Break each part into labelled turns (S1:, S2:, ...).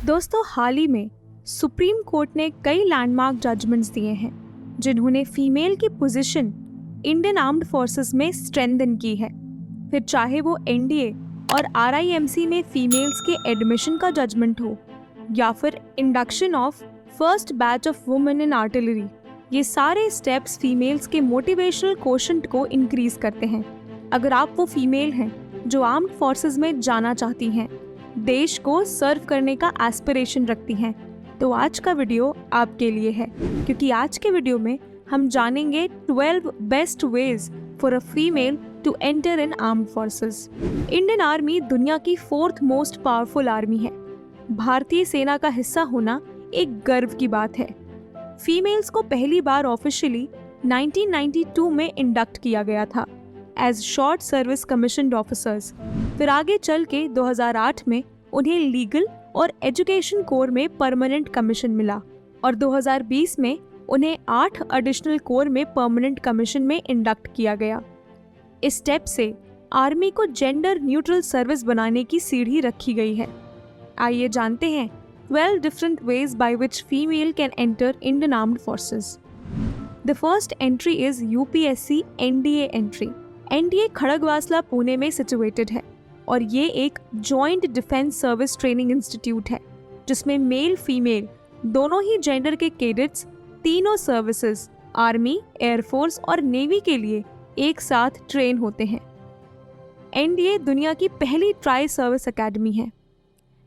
S1: दोस्तों, हाल ही में supreme court ने कई लैंडमार्क जजमेंट्स दिए हैं जिन्होंने फीमेल की पोजीशन इंडियन आर्म्ड फोर्सेस में स्ट्रेंथन की है। फिर चाहे वो एनडीए और आरआईएमसी में फीमेल्स के एडमिशन का जजमेंट हो या फिर induction of first batch of women in artillery, ये सारे स्टेप्स फीमेल्स के मोटिवेशनल कोशेंट को इंक्रीज करते हैं। अगर आप वो फीमेल हैं जो आर्म्ड फोर्सेस में जाना चाहती हैं, देश को सर्व करने का एस्पिरेशन रखती हैं, तो आज का वीडियो आपके लिए है, क्योंकि आज के वीडियो में हम जानेंगे 12 best ways for a female to enter in armed forces. Indian army दुनिया की 4th मोस्ट पावरफुल आर्मी है। भारतीय सेना का हिस्सा होना एक गर्व की बात है। फीमेल्स को पहली बार ऑफिशियली 1992 में इंडक्ट किया गया था as short service commissioned officers. फिर आगे चल के 2008 में उन्हें लीगल और एजुकेशन कोर में परमानेंट कमीशन मिला और 2020 में उन्हें 8 एडिशनल कोर में परमानेंट कमीशन में इंडक्ट किया गया। इस स्टेप से आर्मी को जेंडर न्यूट्रल सर्विस बनाने की सीढ़ी रखी गई है। आइए जानते हैं 12 different ways by which female can enter Indian Armed Forces. The first entry is UPSC NDA entry. NDA Khadakwasla Pune में सिचुएटेड है और ये एक joint defence service training institute है जिसमें मेल फीमेल दोनों ही जेंडर के कैडेट्स तीनों सर्विसेज आर्मी, एयरफोर्स और नेवी के लिए एक साथ ट्रेन होते हैं। NDA दुनिया की पहली ट्राई सर्विस अकेडमी है।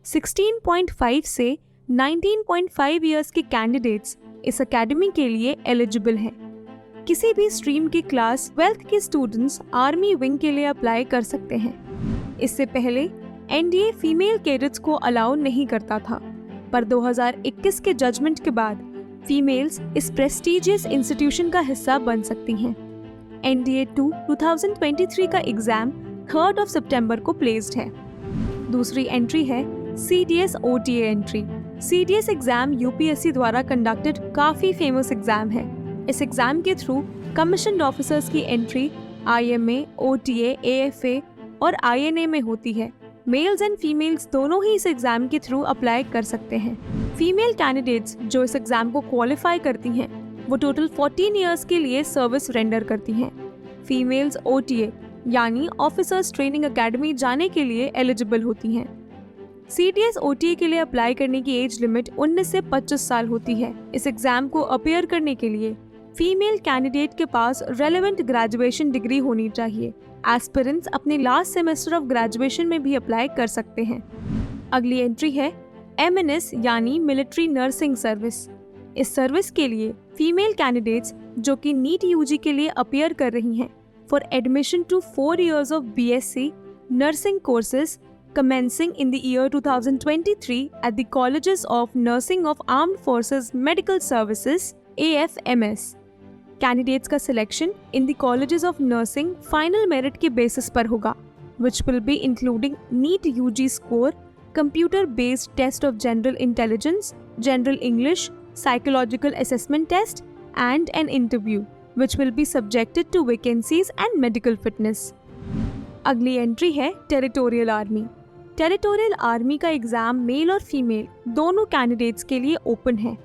S1: 16.5 से 19.5 इयर्स के कैंडिडेट्स इस एकेडमी के लिए एलिजिबल हैं। किसी भी स्ट्रीम की क्लास 12th के स्टूडेंट्स आर्मी विंग के लिए अप्लाई कर सकते हैं। इससे पहले एनडीए फीमेल कैडेट्स को अलाउ नहीं करता था, पर 2021 के जजमेंट के बाद फीमेल्स इस प्रेस्टिजियस इंस्टीट्यूशन का हिस्सा बन सकती हैं। एनडीए 2 2023 का एग्जाम 3rd of September को प्लेस्ड है। दूसरी एंट्री है CDS OTA entry. CDS exam UPSC द्वारा कंडक्टेड काफी फेमस एग्जाम है। इस एग्जाम के थ्रू कमीशन्ड ऑफिसर्स की एंट्री IMA, OTA, AFA और INA में होती है। मेल्स एंड फीमेल्स दोनों ही इस एग्जाम के थ्रू अप्लाई कर सकते हैं। फीमेल कैंडिडेट्स जो इस एग्जाम को क्वालिफाई करती हैं, वो टोटल 14 इयर्स के लिए सर्विस रेंडर करती हैं। फीमेल्स OTA यानी ऑफिसर्स ट्रेनिंग अकेडमी जाने के लिए एलिजिबल होती हैं। CDS OTA के लिए अप्लाई करने की एज लिमिट 19 से 25 साल होती है। इस एग्जाम को अपीयर करने के लिए फीमेल कैंडिडेट के पास रेलेवेंट ग्रेजुएशन डिग्री होनी चाहिए। एस्पिरेंट्स अपने लास्ट सेमेस्टर ऑफ ग्रेजुएशन में भी अप्लाई कर सकते हैं। अगली एंट्री है MNS यानी मिलिट्री नर्सिंग सर्विस। इस सर्विस के लिए फीमेल कैंडिडेट्स जो कि नीट UG के लिए अपीयर कर रही हैं for admission to 4 years of BSc nursing courses commencing in the year 2023 at the Colleges of Nursing of Armed Forces Medical Services AFMS. Candidates का selection in the Colleges of Nursing final merit के basis पर होगा, which will be including NEET UG score, computer-based test of general intelligence, general English, psychological assessment test, and an interview, which will be subjected to vacancies and medical fitness. अगली entry है territorial army. Territorial army का exam mail और female दोनों candidates के लिए open है।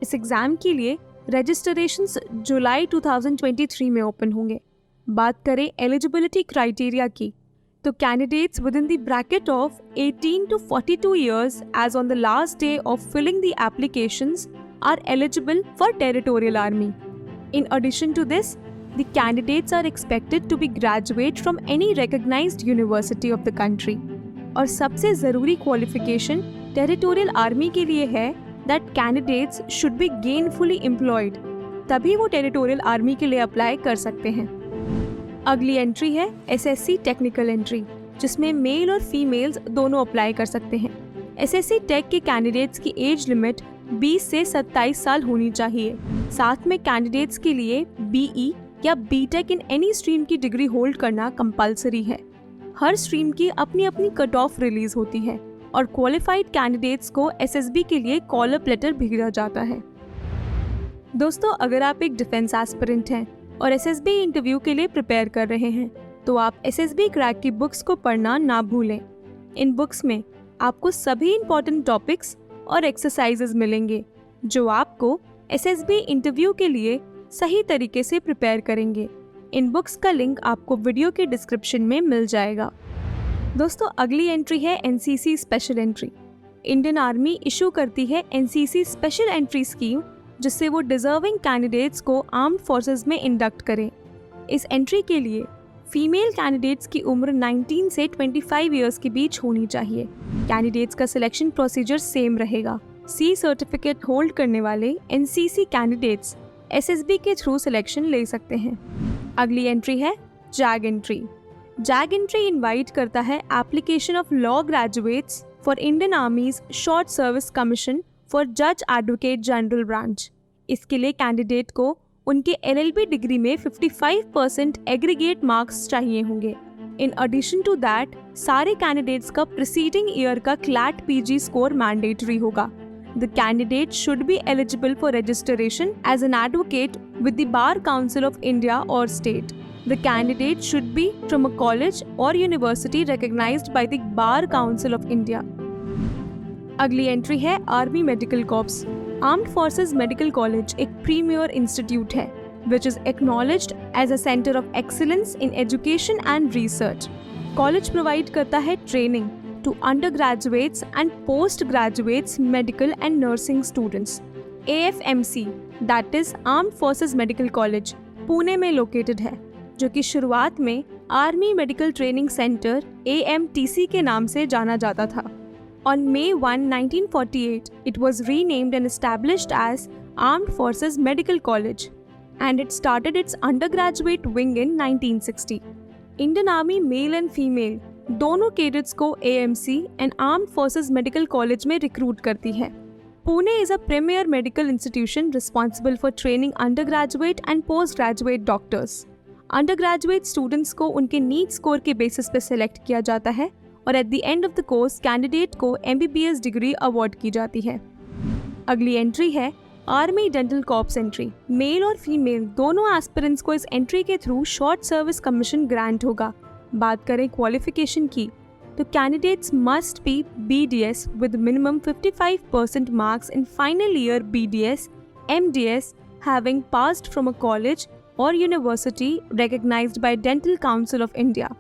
S1: इस exam के लिए रजिस्ट्रेशंस जुलाई 2023 में ओपन होंगे। बात करें एलिजिबिलिटी क्राइटेरिया की, तो candidates within the bracket of 18 to 42 years age on the last day of filling the applications are eligible for territorial army. In addition to this, the candidates are expected to be graduate from any recognized university of the country. और सबसे ज़रूरी qualification territorial army के लिए है that candidates should be gainfully employed, तभी वो territorial army के लिए अप्लाई कर सकते हैं। अगली एंट्री है SSC टेक्निकल एंट्री, जिसमें मेल और फीमेल्स दोनों अप्लाई कर सकते हैं। SSC टेक के कैंडिडेट्स की एज लिमिट 20 से 27 साल होनी चाहिए। साथ में कैंडिडेट्स के लिए BE या BTech इन एनी स्ट्रीम की डिग्री होल्ड करना कंपलसरी है। हर स्ट्रीम की अपनी अपनी कट ऑफ रिलीज होती है और क्वालिफाइड कैंडिडेट्स को SSB के लिए कॉल अप लेटर भेजा जाता है। दोस्तों, अगर आप एक डिफेंस एस्पिरेंट हैं और SSB इंटरव्यू के लिए प्रिपेयर कर रहे हैं, तो आप SSB क्रैक की बुक्स को पढ़ना ना भूलें। इन बुक्स में आपको सभी इम्पोर्टेंट टॉपिक्स और एक्सरसाइजेज मिलेंगे जो आपको एसएसबी इंटरव्यू के लिए सही तरीके से प्रिपेयर करेंगे। इन बुक्स का लिंक आपको वीडियो के डिस्क्रिप्शन में मिल जाएगा। दोस्तों, अगली एंट्री है NCC special entry. Indian army issue करती है एनसीसी स्पेशल एंट्री स्कीम, जिससे वो डिजर्विंग कैंडिडेट्स को आर्म्ड फोर्सेस में इंडक्ट करें। इस एंट्री के लिए फीमेल कैंडिडेट्स की उम्र 19 से 25 इयर्स के बीच होनी चाहिए। कैंडिडेट्स का सिलेक्शन प्रोसीजर सेम रहेगा। सी सर्टिफिकेट होल्ड करने वाले एनसीसी कैंडिडेट्स एसएसबी के थ्रू सिलेक्शन ले सकते हैं। अगली एंट्री है zag entry. Zag entry invite करता है application of law graduates for Indian आर्मीज short service commission for जज एडवोकेट जनरल ब्रांच। इसके लिए कैंडिडेट को उनके एलएलबी डिग्री में 55% एग्रीगेट मार्क्स चाहिए होंगे। इन एडिशन टू दैट, सारे कैंडिडेट्स का प्रीसीडिंग ईयर का क्लैट पीजी स्कोर मैंडेटरी होगा। The candidate should be eligible for registration as an advocate with the Bar Council of India or state. The candidate should be from a college or university recognized by the Bar Council of India. अगली entry है army medical corps. Armed forces medical college एक premier institute है which is acknowledged as a center of excellence in education and research. College provide करता है training to undergraduates and postgraduates medical and nursing students. AFMC, that is Armed Forces Medical College, Pune में located है, जो कि शुरुआत में army medical training centre AMTC के नाम से जाना जाता था। On May 1, 1948, it was renamed and established as Armed Forces Medical College, and it started its undergraduate wing in 1960. Indian Army male and female दोनों कैडेट्स को AMC and armed forces medical college में recruit करती है। Pune is a premier medical institution responsible for training undergraduate and postgraduate doctors. Undergraduate students को उनके NEET score के basis पे select किया जाता है और at the end of the course candidate को MBBS डिग्री अवार्ड की जाती है। अगली एंट्री है army dental corps entry. Male और फीमेल दोनों एस्पिरेंट्स को इस एंट्री के through short service commission grant होगा। बात करें क्वालिफिकेशन की, तो candidates must be BDS with minimum 55% marks in final year BDS, MDS, having passed from a college or university recognized by Dental Council of India.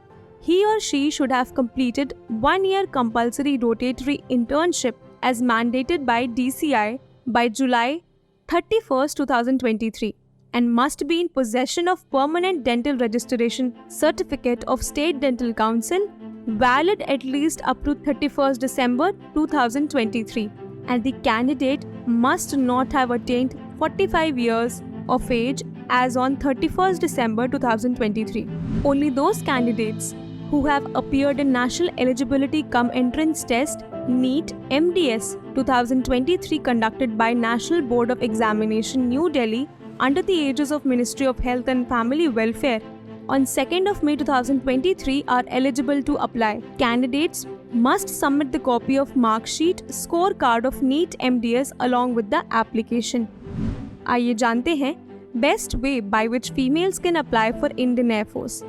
S1: He or she should have completed 1 year compulsory rotatory internship as mandated by DCI by July 31st, 2023. And must be in possession of permanent dental registration certificate of State Dental Council, valid at least up to 31st December 2023. And the candidate must not have attained 45 years of age as on 31st December 2023. Only those candidates who have appeared in National Eligibility Cum Entrance Test NEET MDS 2023 conducted by National Board of Examination, New Delhi, under the aegis of Ministry of Health and Family Welfare on 2nd of May 2023 are eligible to apply. Candidates must submit the copy of mark sheet, scorecard of NEET MDS along with the application. आइए जानते हैं best way by which females can apply for Indian Air Force.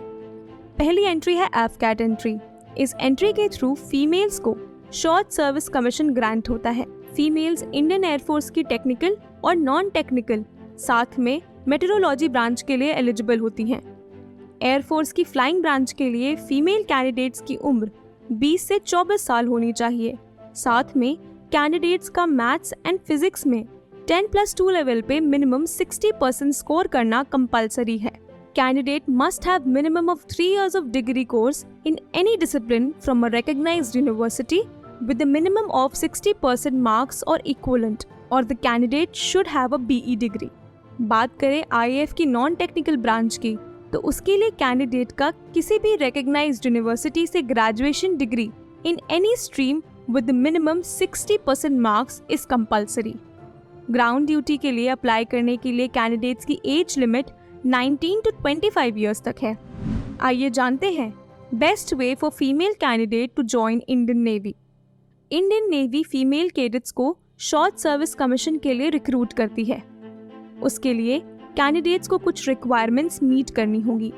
S1: पहली entry है AFCAT entry. इस entry के through females को short service commission grant होता है। फीमेल्स इंडियन एयरफोर्स की टेक्निकल और नॉन टेक्निकल साथ में मेट्रोलॉजी ब्रांच के लिए एलिजिबल होती हैं। एयरफोर्स की फ्लाइंग ब्रांच के लिए फीमेल कैंडिडेट्स की उम्र 20 से 24 साल होनी चाहिए। साथ में कैंडिडेट्स का मैथ्स एंड फिजिक्स में 10+2 लेवल पे मिनिमम 60% स्कोर करना कंपलसरी है। Candidate must have minimum of 3 years of degree course in any discipline from a recognized university with a minimum of 60% marks or equivalent, or the candidate should have a BE degree. बात करें IAF की non technical branch की, तो उसके लिए candidate का किसी भी recognized यूनिवर्सिटी से graduation degree in any stream with minimum 60% marks is compulsory. Ground duty के लिए अप्लाई करने के लिए कैंडिडेट्स की एज लिमिट 19 to 25 ईयर्स तक है। आइए जानते हैं best way for female candidate to join Indian navy. Indian navy female cadets को शॉर्ट सर्विस कमीशन के लिए रिक्रूट करती है। उसके लिए कैंडिडेट्स को कुछ रिक्वायरमेंट्स मीट करनी होगी।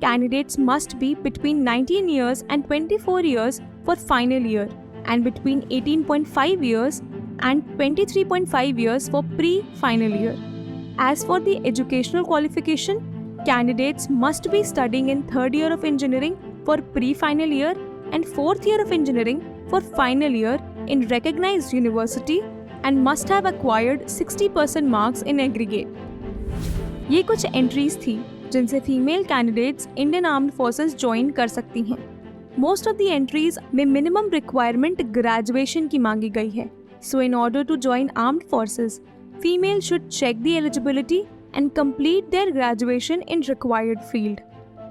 S1: Candidates must be between 19 years and 24 years for final year and between 18.5 years and 23.5 years for pre-final year. As for the educational qualification, candidates must be studying in third year of engineering for pre-final year and fourth year of engineering for final year in recognized university and must have acquired 60% marks in aggregate. ये कुछ entries थी जिनसे female candidates Indian armed forces join कर सकती हैं। Most of the entries में minimum requirement graduation की मांगी गई है। So in order to join armed forces, female should check the eligibility and complete their graduation in required field.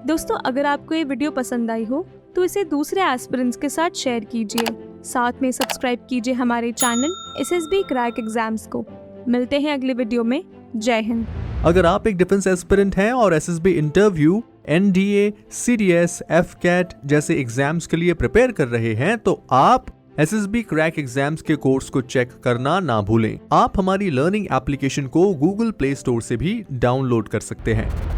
S1: दोस्तों, अगर आपको ये वीडियो पसंद आई हो तो इसे दूसरे एस्पिरेंट्स के साथ शेयर कीजिए। साथ में सब्सक्राइब कीजिए हमारे चैनल SSB क्रैक एग्जाम्स को। मिलते हैं अगले वीडियो में। जय हिंद।
S2: अगर आप एक डिफेंस एस्पिरेंट हैं और SSB interview, NDA, CDS, FCAT जैसे एग्जाम्स के लिए प्रिपेयर कर रहे हैं तो आप SSB क्रैक एग्जाम्स के कोर्स को चेक करना ना भूलें। आप हमारी लर्निंग एप्लीकेशन को Google Play Store से भी डाउनलोड कर सकते हैं।